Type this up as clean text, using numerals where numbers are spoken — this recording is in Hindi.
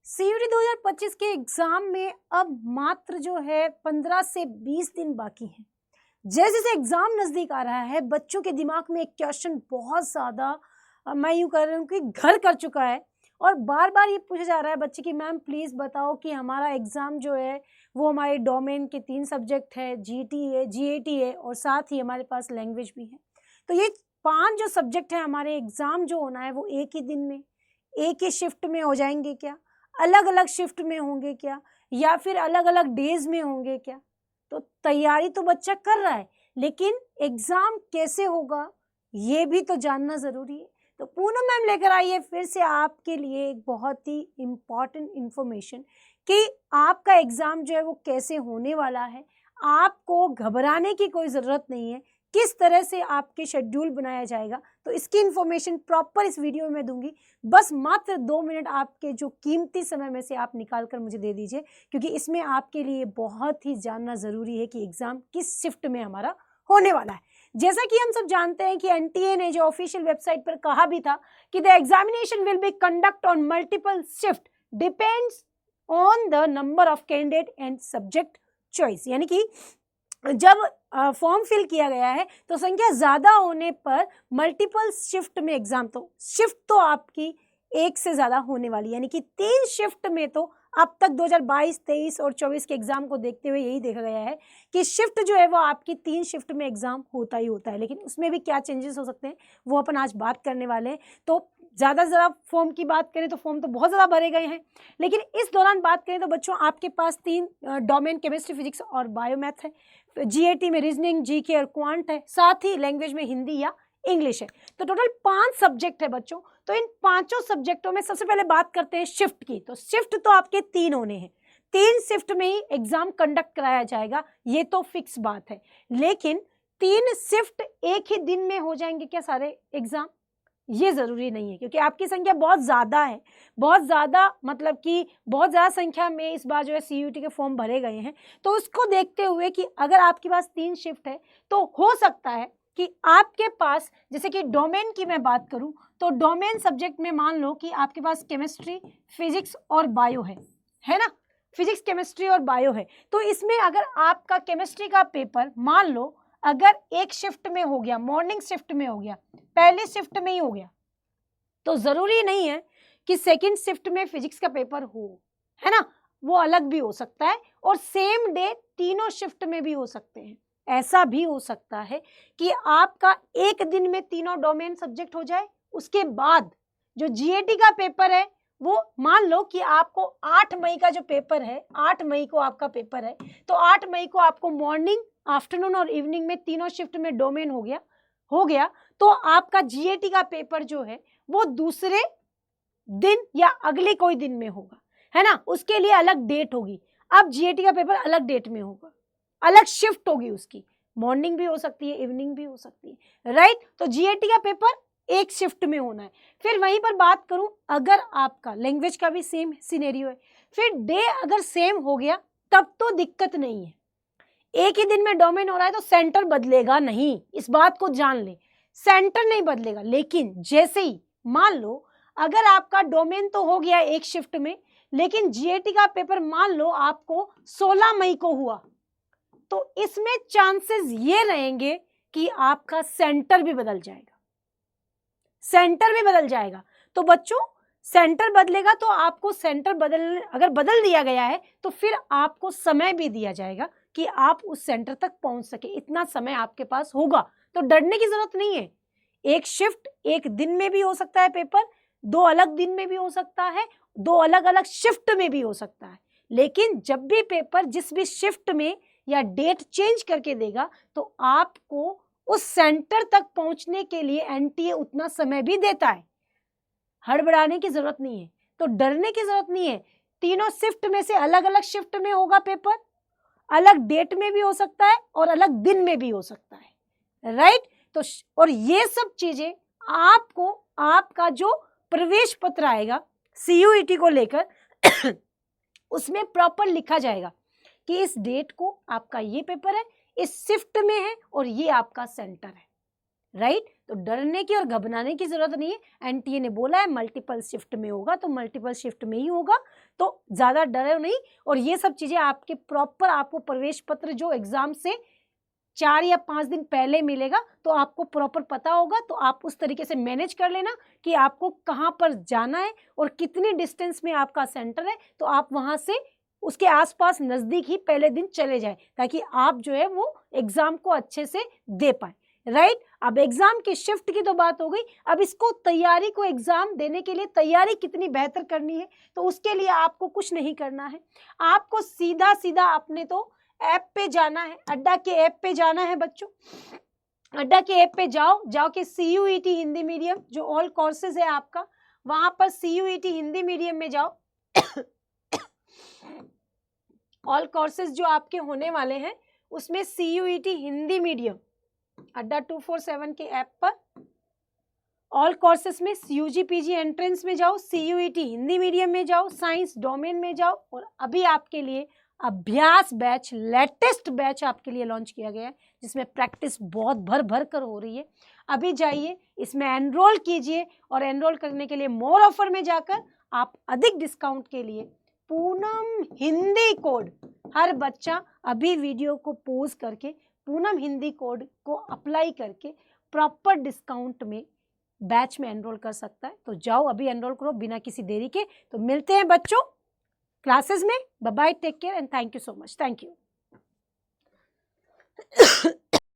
सीयूटी 2025 के एग्जाम में अब मात्र जो है 15 से 20 दिन बाकी हैं। जैसे जैसे एग्जाम नजदीक आ रहा है बच्चों के दिमाग में एक क्वेश्चन बहुत ज़्यादा मैं यूँ कह रही हूँ कि घर कर चुका है और बार बार ये पूछा जा रहा है बच्चे की मैम प्लीज़ बताओ कि हमारा एग्ज़ाम जो है वो हमारे डोमेन के 3 सब्जेक्ट है, जीटी है, जीएटी है और साथ ही हमारे पास लैंग्वेज भी है। तो ये 5 जो सब्जेक्ट है हमारे एग्ज़ाम जो होना है वो एक ही दिन में, एक ही शिफ्ट में हो जाएंगे क्या, अलग अलग शिफ्ट में होंगे क्या, या फिर अलग अलग डेज में होंगे क्या। तो तैयारी तो बच्चा कर रहा है लेकिन एग्ज़ाम कैसे होगा ये भी तो जानना ज़रूरी है। तो पूनम मैम लेकर आई है फिर से आपके लिए एक बहुत ही इम्पॉर्टेंट इन्फॉर्मेशन कि आपका एग्ज़ाम जो है वो कैसे होने वाला है। आपको घबराने की कोई ज़रूरत नहीं है, किस तरह से आपके शेड्यूल बनाया जाएगा तो इसकी इन्फॉर्मेशन प्रॉपर इस वीडियो में मैं दूंगी। बस मात्र 2 मिनट आपके जो कीमती समय में से आप निकाल कर मुझे दे दीजिए, क्योंकि इसमें आपके लिए बहुत ही जानना ज़रूरी है कि एग्ज़ाम किस शिफ्ट में हमारा होने वाला है। जैसा कि हम सब जानते हैं कि एनटीए ने जो ऑफिशियल वेबसाइट पर कहा भी था कि the examination will be conduct on multiple shift depends on the number of candidate and subject choice, यानी कि जब फॉर्म फिल किया गया है तो संख्या ज़्यादा होने पर मल्टीपल शिफ्ट में एग्जाम, तो शिफ्ट तो आपकी एक से ज़्यादा होने वाली, यानी कि 3 शिफ्ट में तो अब तक 2022, 23 और 24 के एग्जाम को देखते हुए यही देखा गया है कि शिफ्ट जो है वो आपकी 3 शिफ्ट में एग्जाम होता ही होता है। लेकिन उसमें भी क्या चेंजेस हो सकते हैं वो अपन आज बात करने वाले हैं। तो ज़्यादा से ज़्यादा फॉर्म की बात करें तो फॉर्म तो बहुत ज़्यादा भरे गए हैं, लेकिन इस दौरान बात करें तो बच्चों आपके पास 3 डोमेन केमिस्ट्री, फिजिक्स और बायोमैथ है, जीएटी में रीजनिंग, जीके और क्वांट है, साथ ही लैंग्वेज में हिंदी या इंग्लिश है। तो टोटल 5 सब्जेक्ट है बच्चों। तो इन 5 सब्जेक्टों में सबसे पहले बात करते हैं शिफ्ट की। तो शिफ्ट तो आपके 3 होने हैं, 3 शिफ्ट में ही एग्जाम कंडक्ट कराया जाएगा, ये तो फिक्स बात है। लेकिन 3 शिफ्ट एक ही दिन में हो जाएंगे क्या सारे एग्जाम? ये ज़रूरी नहीं है, क्योंकि आपकी संख्या बहुत ज़्यादा है, बहुत ज़्यादा मतलब कि बहुत ज़्यादा संख्या में इस बार जो है सीयूटी के फॉर्म भरे गए हैं। तो उसको देखते हुए कि अगर आपके पास 3 शिफ्ट है तो हो सकता है कि आपके पास, जैसे कि डोमेन की मैं बात करूं तो डोमेन सब्जेक्ट में मान लो कि आपके पास केमिस्ट्री, फिजिक्स और बायो है ना, फिजिक्स, केमिस्ट्री और बायो है। तो इसमें अगर आपका केमिस्ट्री का पेपर मान लो अगर एक शिफ्ट में हो गया, मॉर्निंग शिफ्ट में हो गया, पहली शिफ्ट में ही हो गया, तो जरूरी नहीं है कि सेकंड शिफ्ट में फिजिक्स का पेपर हो, है ना, वो अलग भी हो सकता है और सेम डे तीनों शिफ्ट में भी हो सकते हैं। ऐसा भी हो सकता है कि आपका एक दिन में तीनों डोमेन सब्जेक्ट हो जाए, उसके बाद जो जीएटी का पेपर है वो मान लो कि आपको 8 मई का जो पेपर है, 8 मई को आपका पेपर है, तो 8 मई को आपको मॉर्निंग, आफ्टरनून और इवनिंग में तीनों शिफ्ट में डोमेन हो गया, तो आपका जीएटी का पेपर जो है वो दूसरे दिन या अगले कोई दिन में होगा, है ना, उसके लिए अलग डेट होगी। अब जीएटी का पेपर अलग डेट में होगा, अलग शिफ्ट होगी उसकी, मॉर्निंग भी हो सकती है, इवनिंग भी हो सकती है, राइट। तो जीएटी का पेपर एक शिफ्ट में होना है। फिर वहीं पर बात करूं अगर आपका लैंग्वेज का भी सेम सिनेरियो है, फिर डे अगर सेम हो गया तब तो दिक्कत नहीं है, एक ही दिन में डोमेन हो रहा है तो सेंटर बदलेगा नहीं, इस बात को जान ले, सेंटर नहीं बदलेगा। लेकिन जैसे ही मान लो अगर आपका डोमेन तो हो गया एक शिफ्ट में, लेकिन जीएटी का पेपर मान लो आपको 16 मई को हुआ, तो इसमें चांसेस ये रहेंगे कि आपका सेंटर भी बदल जाएगा, सेंटर भी बदल जाएगा। तो बच्चों सेंटर बदलेगा तो आपको सेंटर अगर बदल दिया गया है तो फिर आपको समय भी दिया जाएगा कि आप उस सेंटर तक पहुंच सके, इतना समय आपके पास होगा। तो डरने की जरूरत नहीं है, एक शिफ्ट एक दिन में भी हो सकता है पेपर, 2 अलग दिन में भी हो सकता है, 2 अलग अलग शिफ्ट में भी हो सकता है। लेकिन जब भी पेपर जिस भी शिफ्ट में या डेट चेंज करके देगा तो आपको उस सेंटर तक पहुंचने के लिए एनटीए उतना समय भी देता है। हड़बड़ाने की जरूरत नहीं है, तो डरने की जरूरत नहीं है। तीनों शिफ्ट में से अलग अलग शिफ्ट में होगा पेपर, अलग डेट में भी हो सकता है और अलग दिन में भी हो सकता है, राइट। तो और ये सब चीजें आपको आपका जो प्रवेश पत्र आएगा सीयूईटी को लेकर उसमें प्रॉपर लिखा जाएगा कि इस डेट को आपका ये पेपर है, इस शिफ्ट में है और ये आपका सेंटर है, राइट। तो डरने की और घबराने की ज़रूरत नहीं है। एनटीए ने बोला है मल्टीपल शिफ्ट में होगा तो मल्टीपल शिफ्ट में ही होगा, तो ज़्यादा डरो नहीं। और ये सब चीज़ें आपके प्रॉपर आपको प्रवेश पत्र जो एग्ज़ाम से 4 या 5 दिन पहले मिलेगा, तो आपको प्रॉपर पता होगा, तो आप उस तरीके से मैनेज कर लेना कि आपको कहाँ पर जाना है और कितनी डिस्टेंस में आपका सेंटर है, तो आप वहाँ से उसके आसपास नज़दीक ही पहले दिन चले जाएं, ताकि आप जो है वो एग्ज़ाम को अच्छे से दे पाएँ, राइट। अब एग्ज़ाम की शिफ्ट की तो बात हो गई, अब इसको तैयारी को एग्ज़ाम देने के लिए तैयारी कितनी बेहतर करनी है, तो उसके लिए आपको कुछ नहीं करना है, आपको सीधा अपने तो ऐप पे जाना है, अड्डा के ऐप पे जाना है बच्चों। अड्डा के ऐप पे जाओ कि CUET हिंदी मीडियम जो ऑल कोर्सेज है आपका, वहां पर CUET हिंदी मीडियम में जाओ। ऑल कोर्सेज जो आपके होने वाले हैं उसमें CUET हिंदी मीडियम अड्डा 247 के ऐप पर ऑल कोर्सेज में UG PG एंट्रेंस में जाओ, CUET हिंदी मीडियम में जाओ, साइंस डोमेन में जाओ। और अभी आपके लिए अभ्यास बैच, लेटेस्ट बैच आपके लिए लॉन्च किया गया है, जिसमें प्रैक्टिस बहुत भर कर हो रही है। अभी जाइए, इसमें एनरोल कीजिए और एनरोल करने के लिए मोर ऑफर में जाकर आप अधिक डिस्काउंट के लिए पूनम हिंदी कोड, हर बच्चा अभी वीडियो को पॉज करके पूनम हिंदी कोड को अप्लाई करके प्रॉपर डिस्काउंट में बैच में एनरोल कर सकता है। तो जाओ अभी एनरोल करो बिना किसी देरी के। तो मिलते हैं बच्चों क्लासेस में। Bye bye, take care and thank you so much. Thank you.